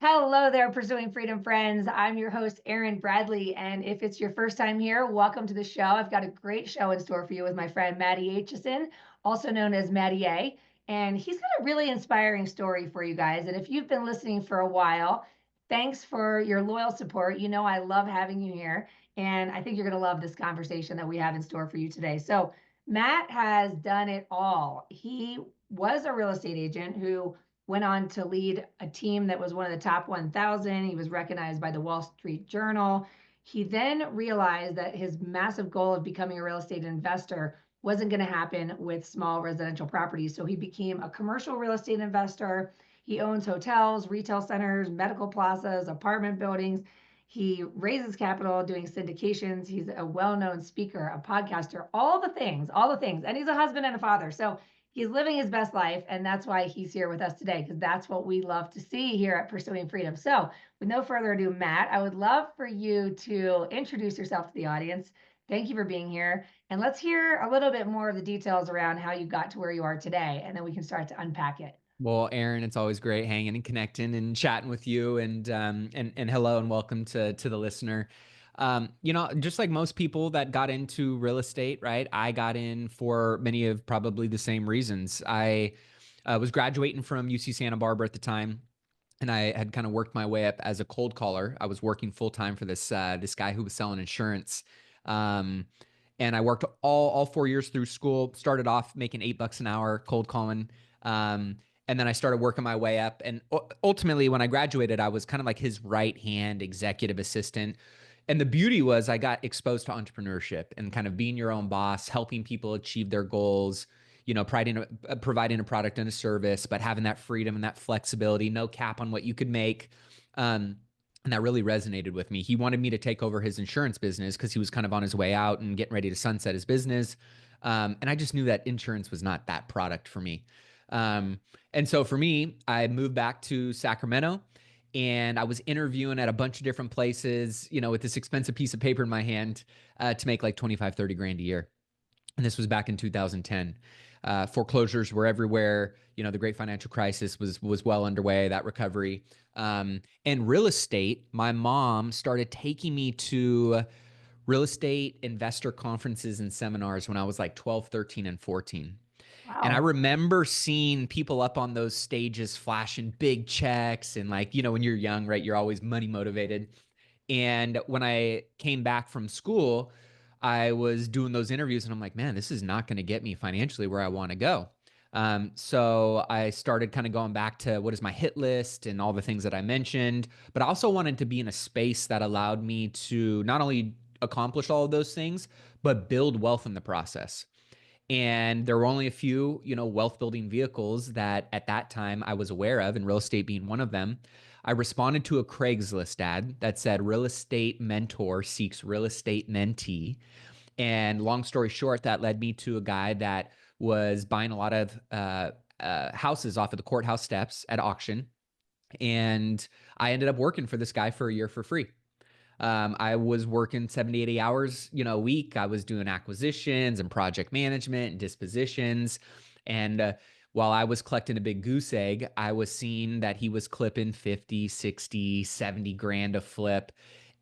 Hello there, Pursuing Freedom friends. I'm your host, Erin Bradley. And if it's your first time here, welcome to the show. I've got a great show in store for you with my friend Maddie Aitchison, also known as Maddie A. And he's got a really inspiring story for you guys. And if you've been listening for a while, thanks for your loyal support. You know, I love having you here. And I think you're going to love this conversation that we have in store for you today. So, Matt has done it all. He was a real estate agent who went on to lead a team that was one of the top 1,000. He was recognized by the Wall Street Journal. He then realized that his massive goal of becoming a real estate investor wasn't going to happen with small residential properties. So he became a commercial real estate investor. He owns hotels, retail centers, medical plazas, apartment buildings. He raises capital doing syndications. He's a well known speaker, a podcaster, all the things, all the things. And he's a husband and a father. So he's living his best life, and that's why he's here with us today, because that's what we love to see here at Pursuing Freedom. So with no further ado, Matt, I would love for you to introduce yourself to the audience. Thank you for being here, and let's hear a little bit more of the details around how you got to where you are today, and then we can start to unpack it. Well, Erin, it's always great hanging and connecting and chatting with you. And hello and welcome to the listener. Just like most people that got into real estate, right? I got in for many of probably the same reasons. I was graduating from UC Santa Barbara at the time, and I had kind of worked my way up as a cold caller. I was working full time for this guy who was selling insurance. Um, and I worked all 4 years through school. Started off making $8 an hour cold calling. And then I started working my way up. And ultimately, when I graduated, I was kind of like his right hand executive assistant. And the beauty was I got exposed to entrepreneurship and kind of being your own boss, helping people achieve their goals, providing a product and a service, but having that freedom and that flexibility, no cap on what you could make. And that really resonated with me. He wanted me to take over his insurance business because he was kind of on his way out and getting ready to sunset his business. And I just knew that insurance was not that product for me. And so for me, I moved back to Sacramento and I was interviewing at a bunch of different places, with this expensive piece of paper in my hand to make like 25, 30 grand a year. And this was back in 2010. Foreclosures were everywhere. The great financial crisis was well underway, that recovery. And real estate, my mom started taking me to real estate investor conferences and seminars when I was like 12, 13, and 14. And I Wow. remember seeing people up on those stages flashing big checks and like, when you're young, right, you're always money motivated. And when I came back from school, I was doing those interviews and I'm like, man, this is not going to get me financially where I want to go. So I started kind of going back to what is my hit list and all the things that I mentioned, but I also wanted to be in a space that allowed me to not only accomplish all of those things, but build wealth in the process. And there were only a few, wealth building vehicles that at that time I was aware of, and real estate being one of them. I responded to a Craigslist ad that said real estate mentor seeks real estate mentee. And long story short, that led me to a guy that was buying a lot of houses off of the courthouse steps at auction. And I ended up working for this guy for a year for free. I was working 70, 80 hours, a week. I was doing acquisitions and project management and dispositions. And while I was collecting a big goose egg, I was seeing that he was clipping 50, 60, 70 grand a flip.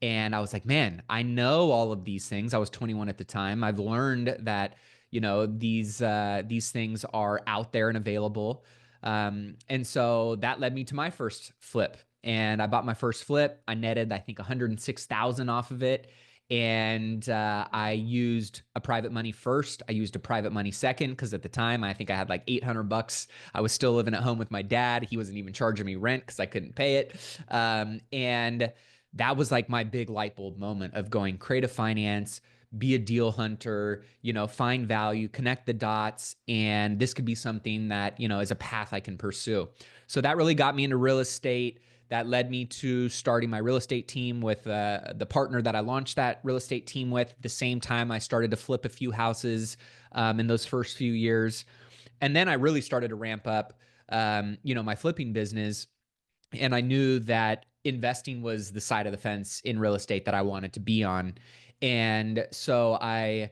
And I was like, man, I know all of these things. I was 21 at the time. I've learned that, these things are out there and available. And so that led me to my first flip, and I bought my first flip. I netted, I think, 106,000 off of it. And I used a private money first. I used a private money second because at the time I think I had like 800 bucks. I was still living at home with my dad. He wasn't even charging me rent because I couldn't pay it. And that was like my big light bulb moment of going creative finance, be a deal hunter, find value, connect the dots. And this could be something that, is a path I can pursue. So that really got me into real estate. That led me to starting my real estate team with the partner that I launched that real estate team with. At the same time, I started to flip a few houses in those first few years. And then I really started to ramp up, my flipping business. And I knew that investing was the side of the fence in real estate that I wanted to be on. And so I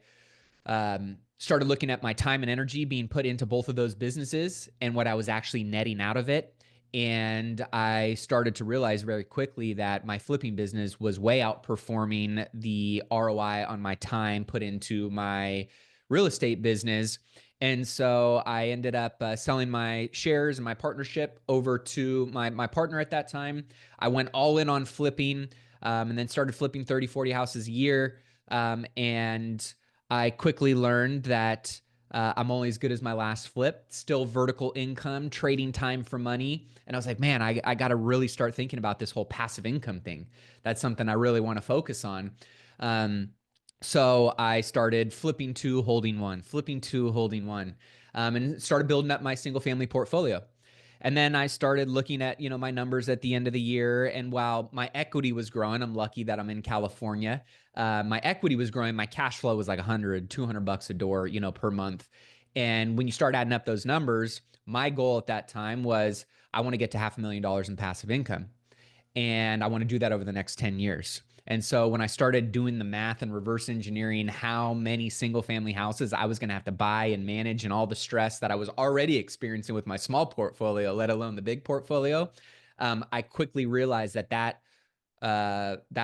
started looking at my time and energy being put into both of those businesses and what I was actually netting out of it. And I started to realize very quickly that my flipping business was way outperforming the ROI on my time put into my real estate business. And so I ended up selling my shares and my partnership over to my partner at that time. I went all in on flipping, and then started flipping 30, 40 houses a year. And I quickly learned that I'm only as good as my last flip, still vertical income, trading time for money. And I was like, man, I got to really start thinking about this whole passive income thing. That's something I really want to focus on. Um, so I started flipping two, holding one, flipping two, holding one, and started building up my single family portfolio. And then I started looking at, my numbers at the end of the year. And while my equity was growing, I'm lucky that I'm in California. My equity was growing. My cash flow was like 100, $200 a door, per month. And when you start adding up those numbers, my goal at that time was I want to get to $500,000 in passive income. And I want to do that over the next 10 years. And so when I started doing the math and reverse engineering how many single family houses I was going to have to buy and manage and all the stress that I was already experiencing with my small portfolio, let alone the big portfolio, I quickly realized that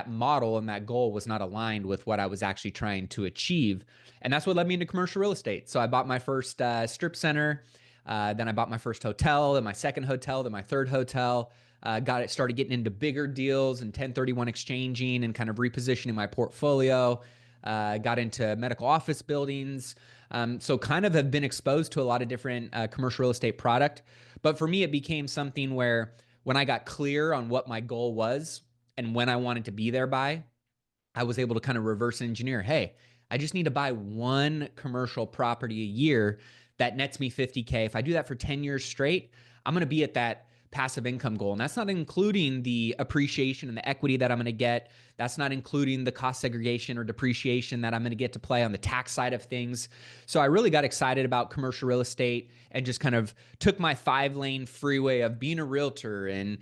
model and that goal was not aligned with what I was actually trying to achieve. And that's what led me into commercial real estate. So I bought my first strip center. Then I bought my first hotel, then my second hotel, then my third hotel. Started getting into bigger deals and 1031 exchanging and kind of repositioning my portfolio. Got into medical office buildings. So kind of have been exposed to a lot of different commercial real estate product. But for me, it became something where when I got clear on what my goal was and when I wanted to be there by, I was able to kind of reverse engineer. Hey, I just need to buy one commercial property a year that nets me 50K. If I do that for 10 years straight, I'm going to be at that passive income goal. And that's not including the appreciation and the equity that I'm going to get. That's not including the cost segregation or depreciation that I'm going to get to play on the tax side of things. So I really got excited about commercial real estate and just kind of took my 5-lane freeway of being a realtor and,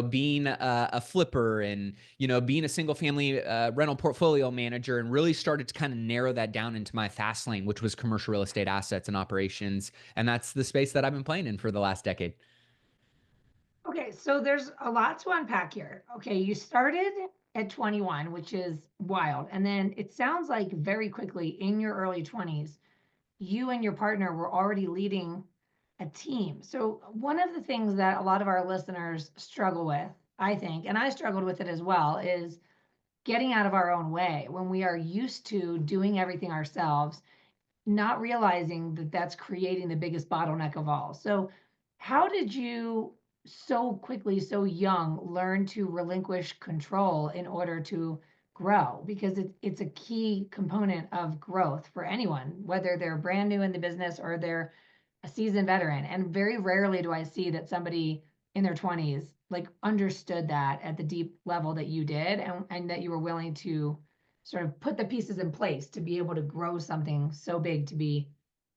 being a flipper and, being a single family rental portfolio manager, and really started to kind of narrow that down into my fast lane, which was commercial real estate assets and operations. And that's the space that I've been playing in for the last decade. Okay, so there's a lot to unpack here. Okay, you started at 21, which is wild. And then it sounds like very quickly in your early 20s, you and your partner were already leading a team. So, one of the things that a lot of our listeners struggle with, I think, and I struggled with it as well, is getting out of our own way when we are used to doing everything ourselves, not realizing that that's creating the biggest bottleneck of all. So, how did you so quickly, so young, learn to relinquish control in order to grow? Because it's a key component of growth for anyone, whether they're brand new in the business or they're a seasoned veteran. And very rarely do I see that somebody in their 20s like understood that at the deep level that you did, and that you were willing to sort of put the pieces in place to be able to grow something so big to be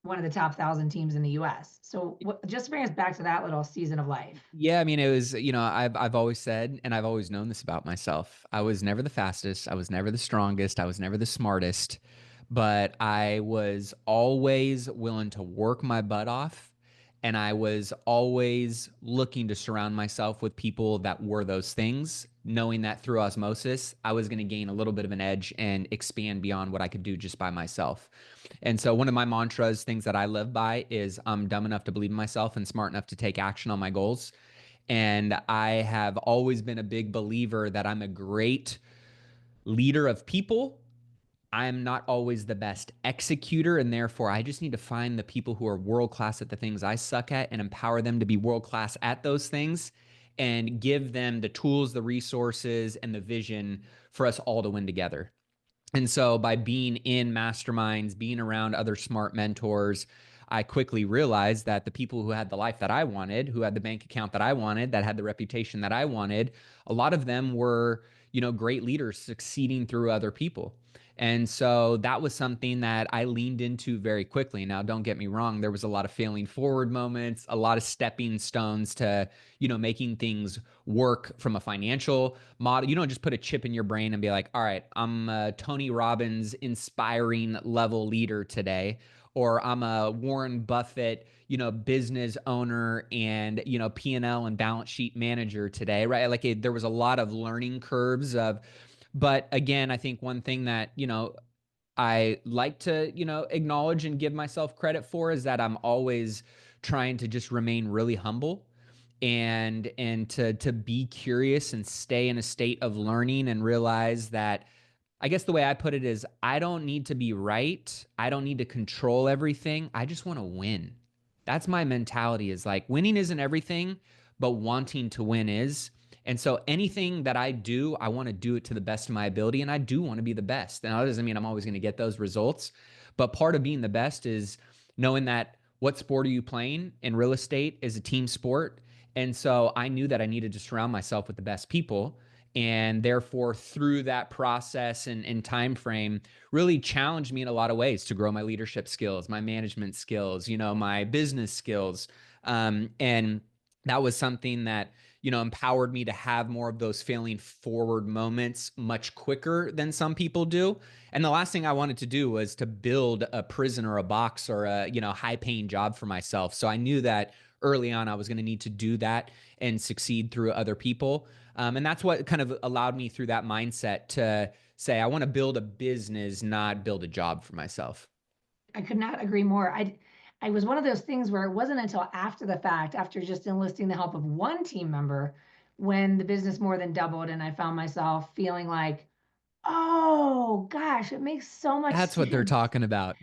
one of the top 1,000 teams in the US. So just bring us back to that little season of life. Yeah, I mean, it was, I've always said, and I've always known this about myself. I was never the fastest. I was never the strongest. I was never the smartest, but I was always willing to work my butt off. And I was always looking to surround myself with people that were those things, knowing that through osmosis, I was going to gain a little bit of an edge and expand beyond what I could do just by myself. And so, one of my mantras, things that I live by, is I'm dumb enough to believe in myself and smart enough to take action on my goals. And I have always been a big believer that I'm a great leader of people. I'm not always the best executor, and therefore I just need to find the people who are world class at the things I suck at and empower them to be world class at those things and give them the tools, the resources, and the vision for us all to win together. And so by being in masterminds, being around other smart mentors, I quickly realized that the people who had the life that I wanted, who had the bank account that I wanted, that had the reputation that I wanted, a lot of them were, great leaders succeeding through other people. And so that was something that I leaned into very quickly. Now, don't get me wrong, there was a lot of failing forward moments, a lot of stepping stones to, making things work from a financial model. You don't just put a chip in your brain and be like, all right, I'm a Tony Robbins inspiring level leader today, or I'm a Warren Buffett, business owner and, P&L and balance sheet manager today, right? Like there was a lot of learning curves but again, I think one thing that, I like to, acknowledge and give myself credit for is that I'm always trying to just remain really humble and to be curious and stay in a state of learning and realize that I guess the way I put it is I don't need to be right. I don't need to control everything. I just want to win. That's my mentality is like winning isn't everything, but wanting to win is. And so anything that I do, I want to do it to the best of my ability. And I do want to be the best. Now, that doesn't mean I'm always going to get those results. But part of being the best is knowing that what sport are you playing in real estate is a team sport. And so I knew that I needed to surround myself with the best people and therefore through that process and time frame really challenged me in a lot of ways to grow my leadership skills, my management skills, my business skills, and that was something that empowered me to have more of those failing forward moments much quicker than some people do. And the last thing I wanted to do was to build a prison or a box or a high paying job for myself. So I knew that early on I was going to need to do that and succeed through other people. And that's what kind of allowed me through that mindset to say, I want to build a business, not build a job for myself. I could not agree more. I was one of those things where it wasn't until after the fact, after just enlisting the help of one team member, when the business more than doubled, and I found myself feeling like, oh gosh, it makes so much That's what they're sense. talking about.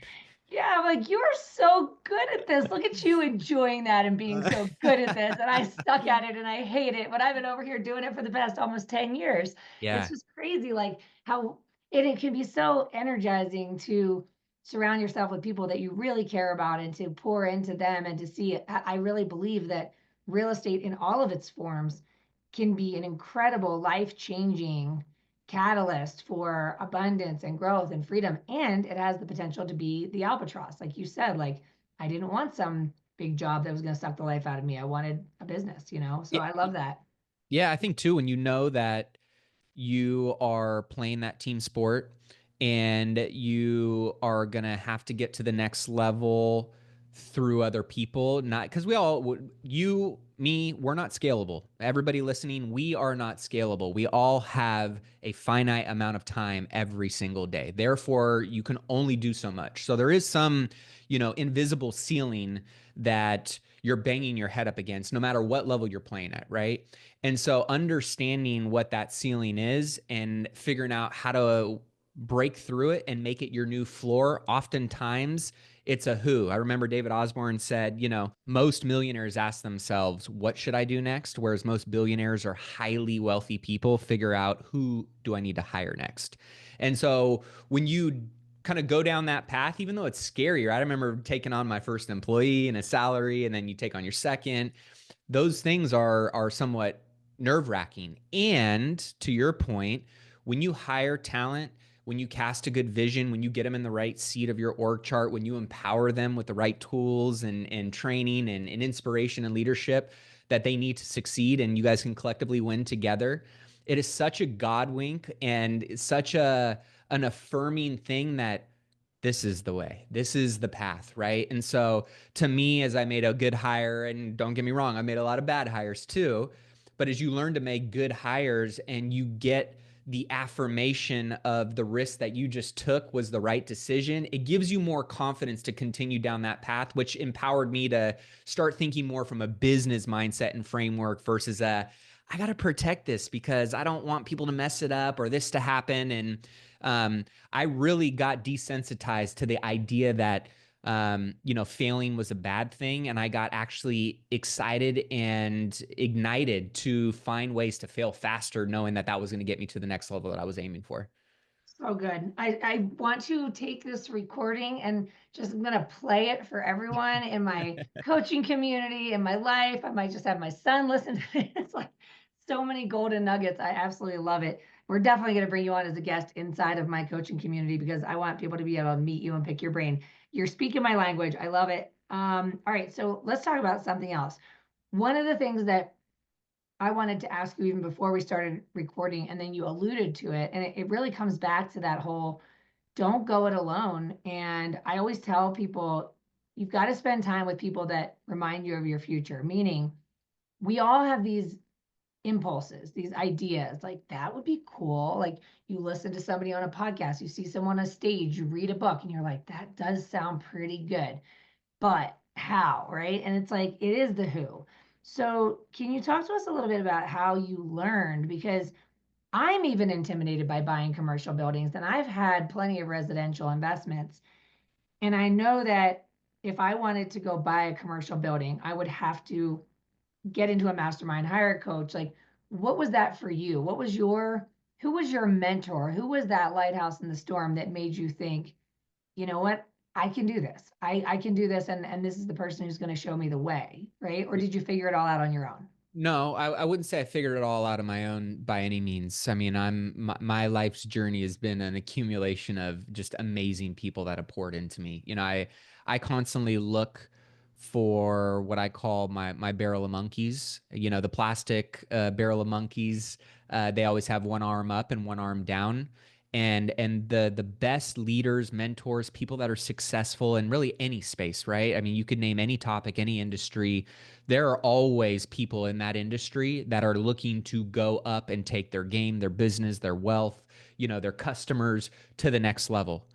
Yeah, I'm like, you are so good at this. Look at you enjoying that and being so good at this. And I stuck at it and I hate it, but I've been over here doing it for the past almost 10 years. It's Yeah. just crazy, like how it can be so energizing to surround yourself with people that you really care about and to pour into them and to see it. I really believe that real estate in all of its forms can be an incredible life-changing catalyst for abundance and growth and freedom. And it has the potential to be the albatross. Like you said, like I didn't want some big job that was going to suck the life out of me. I wanted a business. So Yeah. I love that. Yeah. I think too, when you know that you are playing that team sport and you are going to have to get to the next level through other people, not because you, me, we're not scalable. Everybody listening, we are not scalable. We all have a finite amount of time every single day. Therefore, you can only do so much. So there is some, invisible ceiling that you're banging your head up against no matter what level you're playing at, right? And so understanding what that ceiling is and figuring out how to break through it and make it your new floor, oftentimes it's a who. I remember David Osborne said, most millionaires ask themselves, what should I do next? Whereas most billionaires or highly wealthy people figure out who do I need to hire next? And so when you kind of go down that path, even though it's scary, right? I remember taking on my first employee and a salary, and then you take on your second. Those things are somewhat nerve wracking. And to your point, when you hire talent, when you cast a good vision, when you get them in the right seat of your org chart, when you empower them with the right tools and training and inspiration and leadership that they need to succeed, and you guys can collectively win together, it is such a God wink and such an affirming thing that this is the way, this is the path, right? And so to me, as I made a good hire, and don't get me wrong, I made a lot of bad hires too, but as you learn to make good hires and you get the affirmation of the risk that you just took was the right decision, it gives you more confidence to continue down that path, which empowered me to start thinking more from a business mindset and framework versus I got to protect this because I don't want people to mess it up or this to happen. And I really got desensitized to the idea that failing was a bad thing. And I got actually excited and ignited to find ways to fail faster, knowing that that was going to get me to the next level that I was aiming for. So good. I want to take this recording and just I'm gonna play it for everyone in my coaching community, in my life. I might just have my son listen to it. It's like so many golden nuggets. I absolutely love it. We're definitely gonna bring you on as a guest inside of my coaching community because I want people to be able to meet you and pick your brain. You're speaking my language. I love it. All right, so let's talk about something else. One of the things that I wanted to ask you even before we started recording, and then you alluded to it, and it really comes back to that whole don't go it alone. And I always tell people, you've got to spend time with people that remind you of your future, meaning we all have these impulses, these ideas like that would be cool. Like you listen to somebody on a podcast, you see someone on a stage, you read a book, and you're like, that does sound pretty good. But how, right? And it's like, it is the who. So, can you talk to us a little bit about how you learned? Because I'm even intimidated by buying commercial buildings, and I've had plenty of residential investments. And I know that if I wanted to go buy a commercial building, I would have to get into a mastermind, hire a coach. Like, what was that for you? Who was your mentor? Who was that lighthouse in the storm that made you think, you know what? I can do this. I can do this. And this is the person who's going to show me the way, right? Or did you figure it all out on your own? No, I wouldn't say I figured it all out on my own by any means. I mean, my life's journey has been an accumulation of just amazing people that have poured into me. I constantly look for what I call my barrel of monkeys. The plastic barrel of monkeys. They always have one arm up and one arm down. And the best leaders, mentors, people that are successful in really any space, right? I mean, you could name any topic, any industry. There are always people in that industry that are looking to go up and take their game, their business, their wealth, their customers to the next level.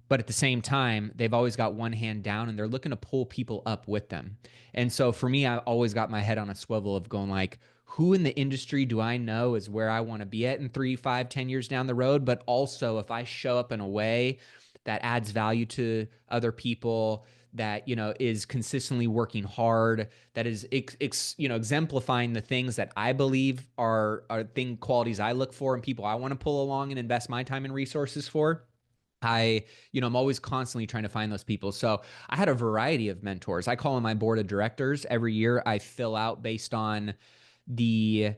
But at the same time, they've always got one hand down and they're looking to pull people up with them. And so for me, I always got my head on a swivel of going like, who in the industry do I know is where I want to be at in 3, 5, 10 years down the road? But also if I show up in a way that adds value to other people, that is consistently working hard, that is exemplifying the things that I believe are thing qualities I look for and people I want to pull along and invest my time and resources for. I'm always constantly trying to find those people. So I had a variety of mentors. I call them my board of directors. Every year I fill out based on the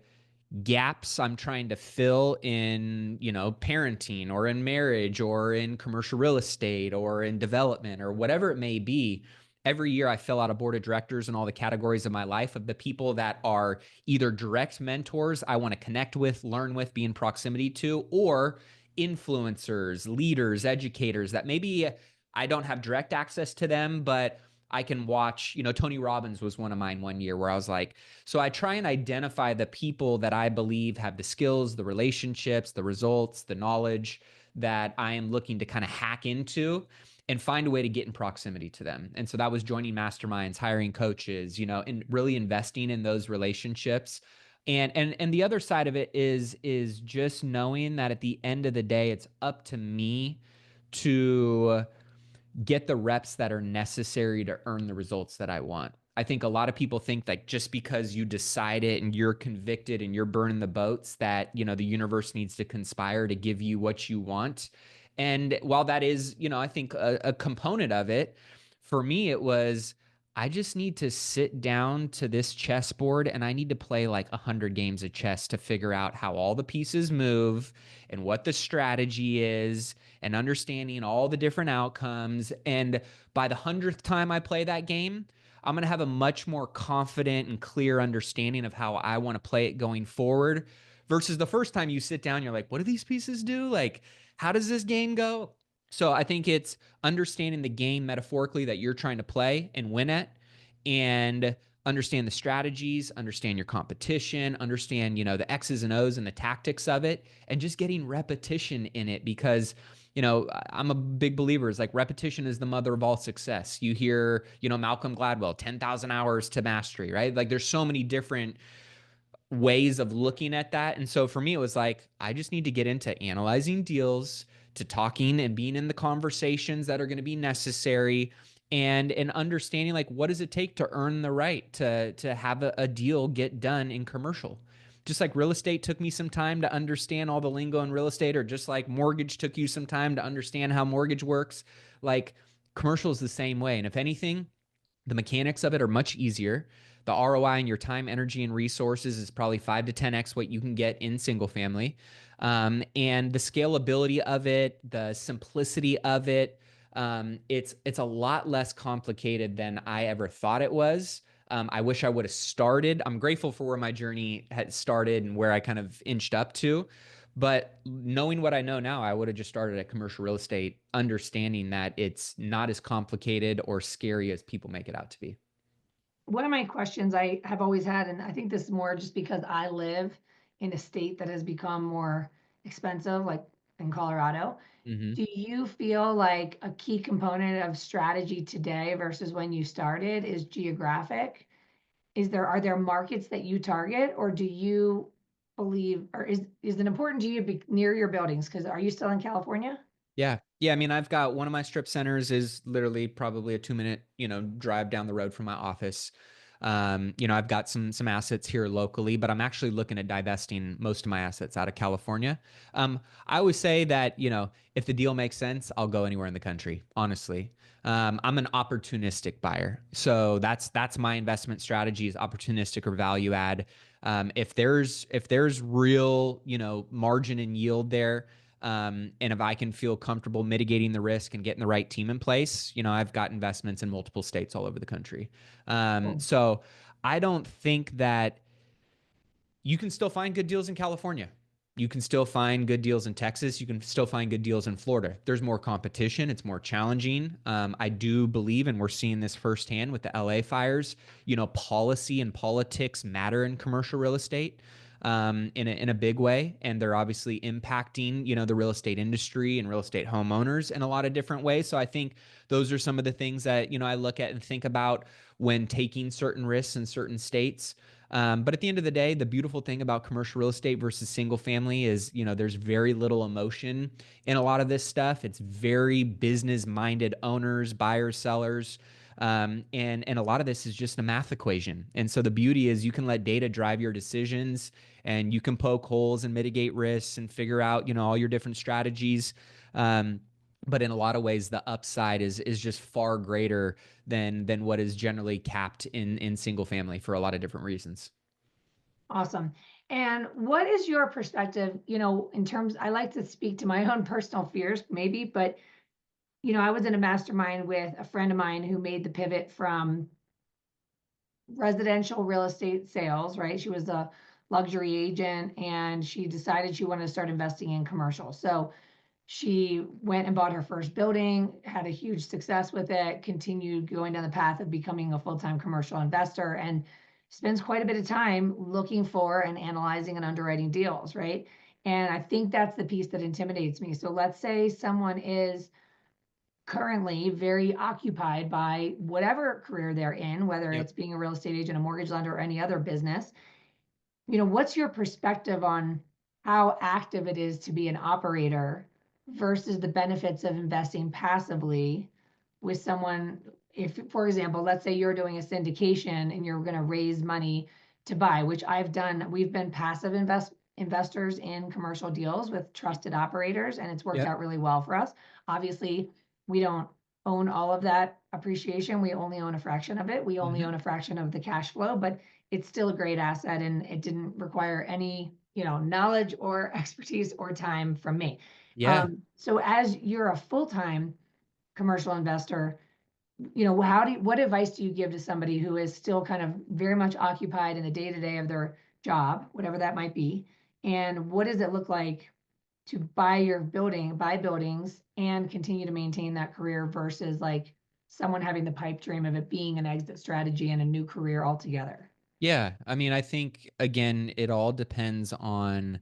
gaps I'm trying to fill in, parenting or in marriage or in commercial real estate or in development or whatever it may be. Every year I fill out a board of directors in all the categories of my life of the people that are either direct mentors I want to connect with, learn with, be in proximity to, or influencers, leaders, educators that maybe I don't have direct access to them, but I can watch. Tony Robbins was one of mine one year where I was like, so I try and identify the people that I believe have the skills, the relationships, the results, the knowledge that I am looking to kind of hack into and find a way to get in proximity to them. And so that was joining masterminds, hiring coaches, and really investing in those relationships. And the other side of it is just knowing that at the end of the day, it's up to me to get the reps that are necessary to earn the results that I want. I think a lot of people think that just because you decide it and you're convicted and you're burning the boats that, the universe needs to conspire to give you what you want. And while that is, I think a component of it, for me, it was, I just need to sit down to this chessboard and I need to play like 100 games of chess to figure out how all the pieces move and what the strategy is and understanding all the different outcomes. And by the 100th time I play that game, I'm going to have a much more confident and clear understanding of how I want to play it going forward versus the first time you sit down, you're like, what do these pieces do? Like, how does this game go? So I think it's understanding the game metaphorically that you're trying to play and win at, and understand the strategies, understand your competition, understand, the X's and O's and the tactics of it, and just getting repetition in it because I'm a big believer. It's like repetition is the mother of all success. You hear, Malcolm Gladwell, 10,000 hours to mastery, right? Like there's so many different ways of looking at that. And so for me, it was like, I just need to get into analyzing deals, to talking and being in the conversations that are going to be necessary, and understanding like what does it take to earn the right to have a deal get done in commercial. Just like real estate took me some time to understand all the lingo in real estate, or just like mortgage took you some time to understand how mortgage works, like commercial is the same way. And if anything, the mechanics of it are much easier. The ROI on your time, energy, and resources is probably 5 to 10x what you can get in single family. And the scalability of it, the simplicity of it, it's a lot less complicated than I ever thought it was. I wish I would have started. I'm grateful for where my journey had started and where I kind of inched up to. But knowing what I know now, I would have just started at commercial real estate, understanding that it's not as complicated or scary as people make it out to be. One of my questions I have always had, and I think this is more just because I live in a state that has become more expensive, like in Colorado. Mm-hmm. Do you feel like a key component of strategy today versus when you started is geographic? Are there markets that you target, or do you believe, or is it important to you to be near your buildings? Because are you still in California? Yeah. Yeah. I mean, I've got one of my strip centers is literally probably a 2 minute, drive down the road from my office. I've got some assets here locally, but I'm actually looking at divesting most of my assets out of California. I always say that, if the deal makes sense, I'll go anywhere in the country, honestly. I'm an opportunistic buyer. So that's my investment strategy is opportunistic or value add. If there's real, margin and yield there, and if I can feel comfortable mitigating the risk and getting the right team in place, I've got investments in multiple states all over the country. Cool. So I don't think that you can still find good deals in California. You can still find good deals in Texas. You can still find good deals in Florida. There's more competition. It's more challenging. I do believe, and we're seeing this firsthand with the LA fires, policy and politics matter in commercial real estate in a big way. And they're obviously impacting, the real estate industry and real estate homeowners in a lot of different ways. So I think those are some of the things that, I look at and think about when taking certain risks in certain states. But at the end of the day, the beautiful thing about commercial real estate versus single family is, there's very little emotion in a lot of this stuff. It's very business minded owners, buyers, sellers. And a lot of this is just a math equation. And so the beauty is you can let data drive your decisions and you can poke holes and mitigate risks and figure out, all your different strategies. But in a lot of ways, the upside is just far greater than what is generally capped in single family for a lot of different reasons. Awesome. And what is your perspective, in terms, I like to speak to my own personal fears, maybe, but I was in a mastermind with a friend of mine who made the pivot from residential real estate sales, right? She was a luxury agent and she decided she wanted to start investing in commercial. So she went and bought her first building, had a huge success with it, continued going down the path of becoming a full-time commercial investor, and spends quite a bit of time looking for and analyzing and underwriting deals, right? And I think that's the piece that intimidates me. So let's say someone is currently very occupied by whatever career they're in, whether Yep. it's being a real estate agent, a mortgage lender, or any other business. What's your perspective on how active it is to be an operator versus the benefits of investing passively with someone? If, for example, let's say you're doing a syndication and you're going to raise money to buy, which I've done, we've been passive investors in commercial deals with trusted operators, and it's worked Yep. out really well for us. Obviously, we don't own all of that appreciation. We only own a fraction of it. We only Mm-hmm. own a fraction of the cash flow, but it's still a great asset and it didn't require any, knowledge or expertise or time from me. Yeah. So as you're a full-time commercial investor, what advice do you give to somebody who is still kind of very much occupied in the day-to-day of their job, whatever that might be? And what does it look like to buy buildings and continue to maintain that career versus like someone having the pipe dream of it being an exit strategy and a new career altogether? Yeah. I mean, I think again, it all depends on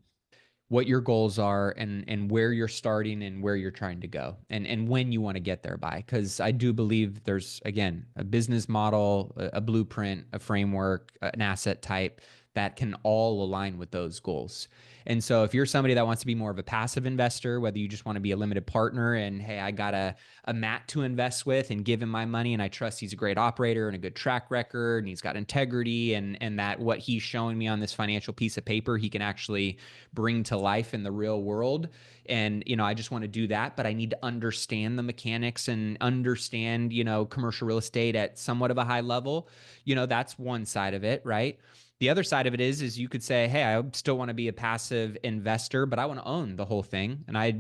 what your goals are and where you're starting and where you're trying to go and when you want to get there by. Because I do believe there's again a business model, a blueprint, a framework, an asset type that can all align with those goals. And so if you're somebody that wants to be more of a passive investor, whether you just want to be a limited partner and hey, I got a Matt to invest with and give him my money and I trust he's a great operator and a good track record and he's got integrity and that what he's showing me on this financial piece of paper he can actually bring to life in the real world. And, I just want to do that, but I need to understand the mechanics and understand, commercial real estate at somewhat of a high level. That's one side of it, right? The other side of it is you could say, hey, I still want to be a passive investor, but I want to own the whole thing. And I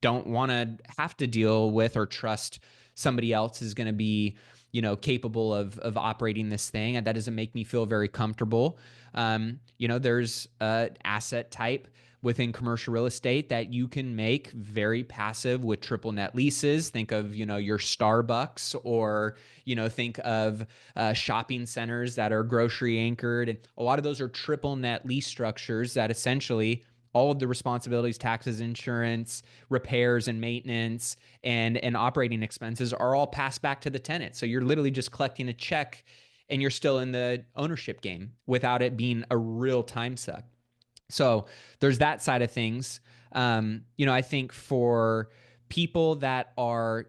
don't want to have to deal with or trust somebody else is going to be, capable of operating this thing. And that doesn't make me feel very comfortable. There's asset type within commercial real estate that you can make very passive with triple net leases. Think of, your Starbucks, or, think of shopping centers that are grocery anchored. And a lot of those are triple net lease structures that essentially all of the responsibilities, taxes, insurance, repairs and maintenance, and operating expenses are all passed back to the tenant. So you're literally just collecting a check and you're still in the ownership game without it being a real time suck. So there's that side of things. I think for people that are,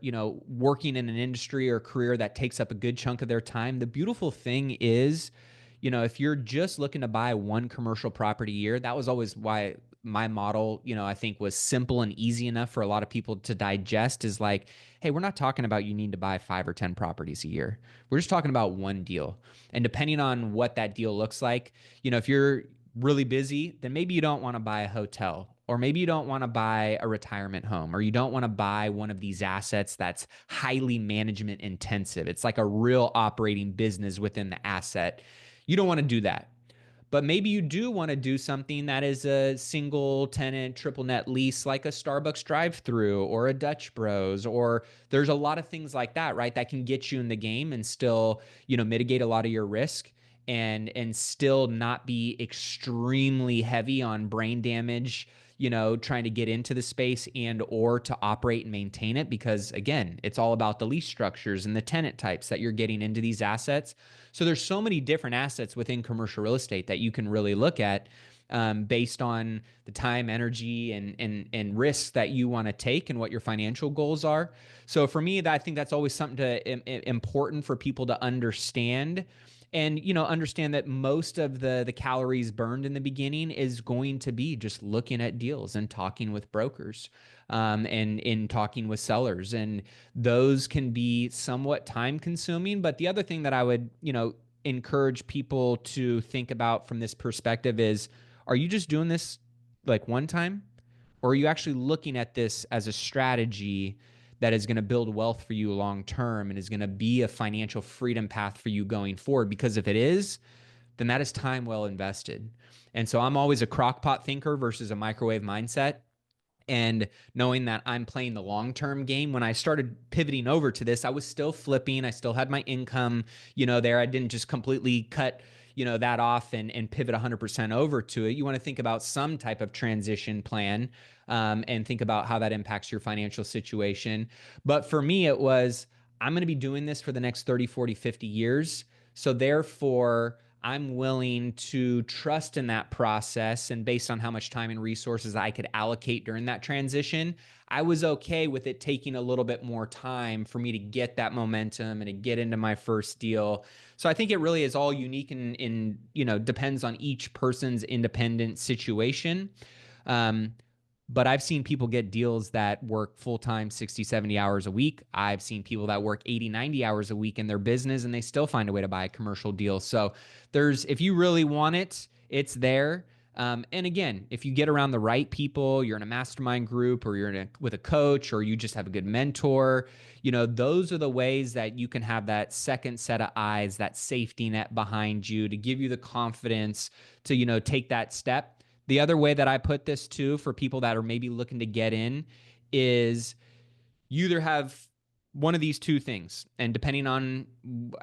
working in an industry or career that takes up a good chunk of their time, the beautiful thing is, if you're just looking to buy one commercial property a year, that was always why my model, I think was simple and easy enough for a lot of people to digest, is like, hey, we're not talking about you need to buy 5 or 10 properties a year. We're just talking about one deal. And depending on what that deal looks like, if you're really busy, then maybe you don't want to buy a hotel, or maybe you don't want to buy a retirement home, or you don't want to buy one of these assets that's highly management intensive. It's like a real operating business within the asset. You don't want to do that. But maybe you do want to do something that is a single tenant, triple net lease, like a Starbucks drive through or a Dutch Bros, or there's a lot of things like that, right? That can get you in the game and still, mitigate a lot of your risk, and still not be extremely heavy on brain damage, trying to get into the space and or to operate and maintain it, because again, it's all about the lease structures and the tenant types that you're getting into these assets. So there's so many different assets within commercial real estate that you can really look at, based on the time, energy, and risks that you want to take and what your financial goals are. So for me, I think that's always something important for people to understand. And understand that most of the calories burned in the beginning is going to be just looking at deals and talking with brokers, and in talking with sellers, and those can be somewhat time consuming. But the other thing that I would encourage people to think about from this perspective is, are you just doing this like one time, or are you actually looking at this as a strategy that is going to build wealth for you long term and is going to be a financial freedom path for you going forward? Because if it is, then that is time well invested. And so I'm always a crockpot thinker versus a microwave mindset. And knowing that I'm playing the long-term game, when I started pivoting over to this, I was still flipping. I still had my income, there. I didn't just completely cut, that off and pivot 100% over to it. You want to think about some type of transition plan, and think about how that impacts your financial situation. But for me, it was, I'm going to be doing this for the next 30, 40, 50 years. So therefore, I'm willing to trust in that process. And based on how much time and resources I could allocate during that transition, I was okay with it taking a little bit more time for me to get that momentum and to get into my first deal. So I think it really is all unique, and depends on each person's independent situation. Um, but I've seen people get deals that work full-time 60, 70 hours a week. I've seen people that work 80, 90 hours a week in their business, and they still find a way to buy a commercial deal. So if you really want it, it's there. And again, if you get around the right people, you're in a mastermind group, or you're with a coach, or you just have a good mentor, those are the ways that you can have that second set of eyes, that safety net behind you to give you the confidence to, take that step. The other way that I put this too, for people that are maybe looking to get in, is you either have one of these two things, and depending on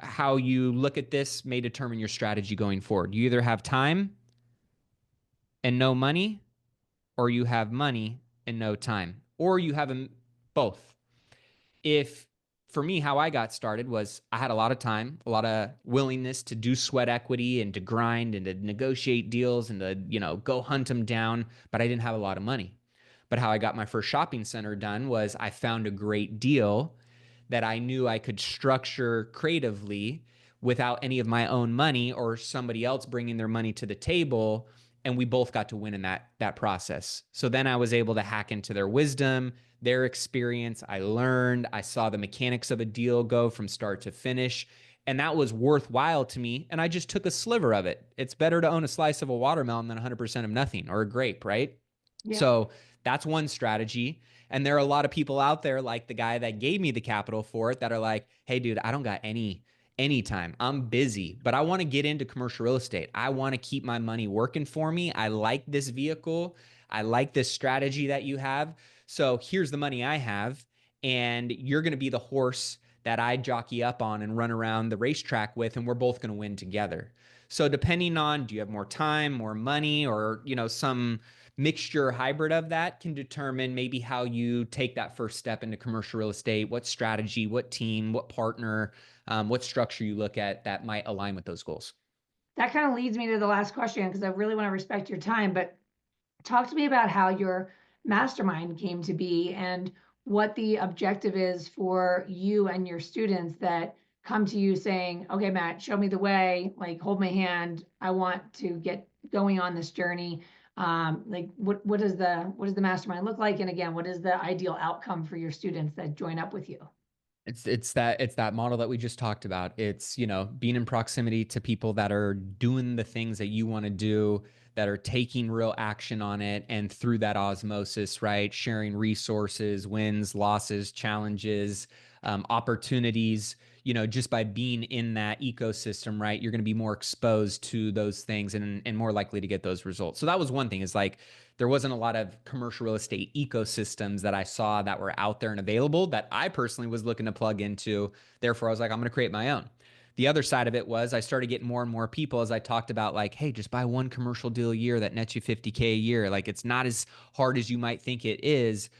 how you look at this may determine your strategy going forward. You either have time and no money, or you have money and no time, or you have them both. If For me, how I got started was, I had a lot of time, a lot of willingness to do sweat equity and to grind and to negotiate deals and to, go hunt them down, but I didn't have a lot of money. But how I got my first shopping center done was, I found a great deal that I knew I could structure creatively without any of my own money or somebody else bringing their money to the table. And we both got to win in that process. So then I was able to hack into their wisdom, their experience. I learned, I saw the mechanics of a deal go from start to finish. And that was worthwhile to me. And I just took a sliver of it. It's better to own a slice of a watermelon than 100% of nothing, or a grape, right? Yeah. So that's one strategy. And there are a lot of people out there, like the guy that gave me the capital for it, that are like, hey, dude, I don't got any time. I'm busy, but I want to get into commercial real estate. I want to keep my money working for me. I like this vehicle. I like this strategy that you have. So here's the money I have, and you're going to be the horse that I jockey up on and run around the racetrack with, and we're both going to win together. So depending on, do you have more time, more money, or, some mixture or hybrid of that can determine maybe how you take that first step into commercial real estate, what strategy, what team, what partner, what structure you look at that might align with those goals. That kind of leads me to the last question because I really want to respect your time, but talk to me about how your mastermind came to be and what the objective is for you and your students that come to you saying, okay, Matt, show me the way, like hold my hand. I want to get going on this journey. Like what does the mastermind look like? And again, what is the ideal outcome for your students that join up with you? It's that model that we just talked about. It's, being in proximity to people that are doing the things that you want to do, that are taking real action on it, and through that osmosis, right? Sharing resources, wins, losses, challenges, opportunities, just by being in that ecosystem, right? You're going to be more exposed to those things and more likely to get those results. So that was one thing, is like there wasn't a lot of commercial real estate ecosystems that I saw that were out there and available that I personally was looking to plug into. Therefore, I was like, I'm going to create my own. The other side of it was I started getting more and more people as I talked about, like, hey, just buy one commercial deal a year that nets you 50K a year. Like, it's not as hard as you might think it is.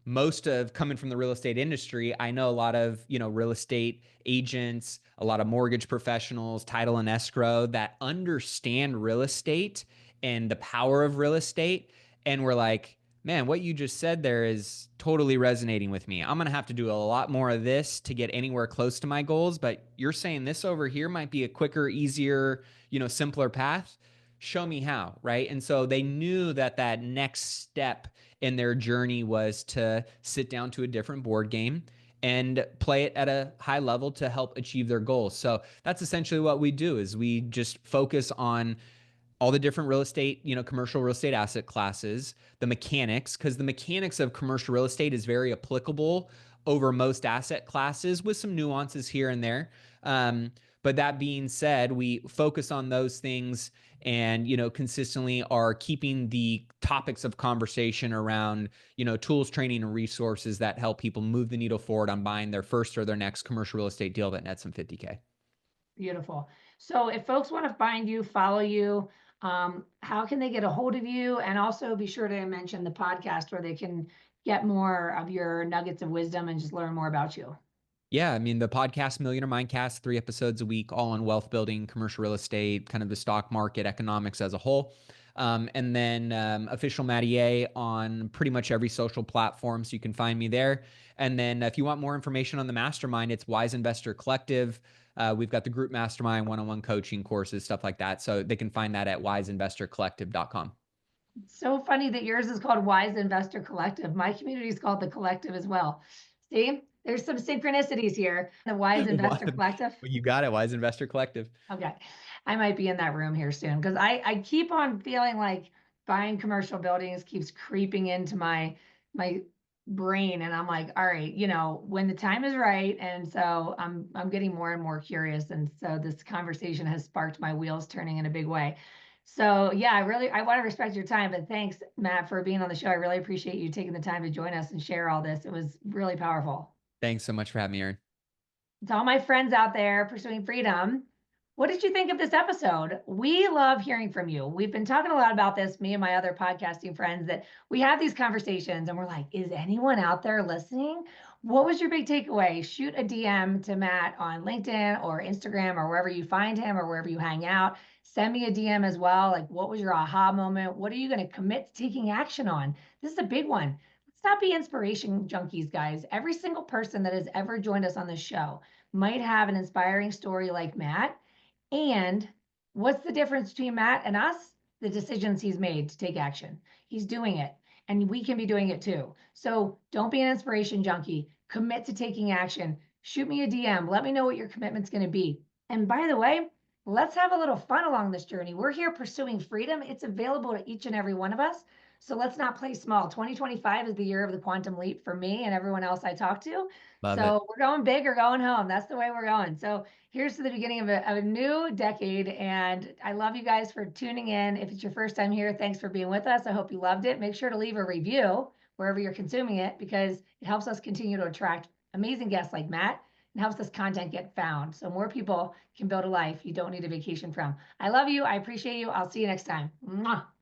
Most of coming from the real estate industry, I know a lot of, real estate agents, a lot of mortgage professionals, title and escrow that understand real estate and the power of real estate. And we're like, man, what you just said there is totally resonating with me. I'm going to have to do a lot more of this to get anywhere close to my goals. But you're saying this over here might be a quicker, easier, simpler path. Show me how. Right. And so they knew that that next step in their journey was to sit down to a different board game and play it at a high level to help achieve their goals. So that's essentially what we do, is we just focus on all the different real estate, commercial real estate asset classes, the mechanics, because the mechanics of commercial real estate is very applicable over most asset classes with some nuances here and there. But that being said, we focus on those things and, consistently are keeping the topics of conversation around, tools, training, and resources that help people move the needle forward on buying their first or their next commercial real estate deal that nets them 50K. Beautiful. So if folks want to find you, follow you, how can they get a hold of you? And also be sure to mention the podcast where they can get more of your nuggets of wisdom and just learn more about you. Yeah, I mean, the podcast Millionaire Mindcast, 3 episodes a week, all on wealth building, commercial real estate, kind of the stock market, economics as a whole. And then official Mattier on pretty much every social platform, so you can find me there. And then if you want more information on the mastermind, it's Wise Investor Collective. We've got the group mastermind, one-on-one coaching courses, stuff like that. So they can find that at wiseinvestorcollective.com. So funny that yours is called Wise Investor Collective. My community is called the Collective as well. See, there's some synchronicities here. The Wise Investor Collective. You got it, Wise Investor Collective. Okay. I might be in that room here soon because I keep on feeling like buying commercial buildings keeps creeping into my brain. And I'm like, all right, when the time is right. And so I'm getting more and more curious. And so this conversation has sparked my wheels turning in a big way. So yeah, I want to respect your time, but thanks, Matt, for being on the show. I really appreciate you taking the time to join us and share all this. It was really powerful. Thanks so much for having me, Erin. To all my friends out there pursuing freedom, what did you think of this episode? We love hearing from you. We've been talking a lot about this, me and my other podcasting friends, that we have these conversations and we're like, is anyone out there listening? What was your big takeaway? Shoot a DM to Matt on LinkedIn or Instagram or wherever you find him or wherever you hang out. Send me a DM as well. Like, what was your aha moment? What are you going to commit to taking action on? This is a big one. Let's not be inspiration junkies, guys. Every single person that has ever joined us on this show might have an inspiring story like Matt. And what's the difference between Matt and us? The decisions he's made to take action. He's doing it, and we can be doing it too. So don't be an inspiration junkie. Commit to taking action. Shoot me a DM. Let me know what your commitment's going to be. And by the way, let's have a little fun along this journey. We're here pursuing freedom. It's available to each and every one of us. So let's not play small. 2025 is the year of the quantum leap for me and everyone else I talk to. Love it. So we're going big or going home. That's the way we're going. So here's to the beginning of a new decade. And I love you guys for tuning in. If it's your first time here, thanks for being with us. I hope you loved it. Make sure to leave a review wherever you're consuming it because it helps us continue to attract amazing guests like Matt and helps this content get found so more people can build a life you don't need a vacation from. I love you. I appreciate you. I'll see you next time. Mwah.